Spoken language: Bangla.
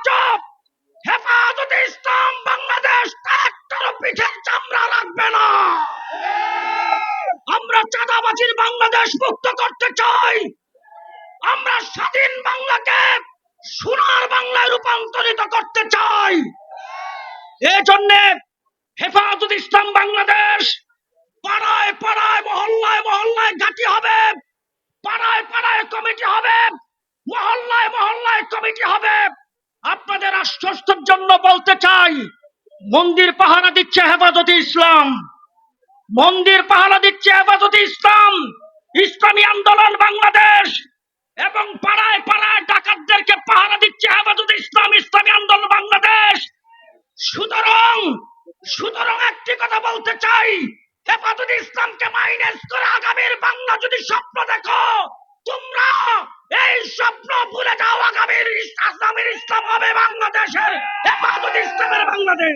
চুপ। হেফাজতে ইসলাম বাংলাদেশ একটারও পিঠের চামড়া রাখবে না। আমরা চাঁদাবাজির বাংলাদেশ মুক্ত করতে চাই। আমরা স্বাধীন বাংলাকে সোনার বাংলায় রূপান্তরিত করতে চাই। এজন্য হেফাজতে ইসলাম বাংলাদেশ পাড়ায় পাড়ায় মহল্লায় মহল্লায় ঘাঁটি হবে, পাড়ায় পাড়ায় কমিটি হবে, মহল্লায় মহল্লায় কমিটি হবে। আপনাদের আশ্বস্তের জন্য বলতে চাই, মন্দির পাহারা দিচ্ছে হেফাজতে ইসলাম, মন্দির পাহারা দিচ্ছে হেফাজতে ইসলাম, ইসলামী আন্দোলন বাংলাদেশ, এবং পাড়ায় পাড়ায় ডাকাতদেরকে পাহারা দিচ্ছে হেফাজতে ইসলাম, ইসলামী আন্দোলন বাংলাদেশ। সুতরাং একটি কথা বলতে চাই, হেফাজতে ইসলামকে মাইনাস করে আগামীর বাংলা যদি স্বপ্ন দেখো, তোমরা এই স্বপ্ন ভুলে যাও। আগামীর ইসলামের ইসলাম হবে বাংলাদেশের, হেফাজতে ইসলামের বাংলাদেশ।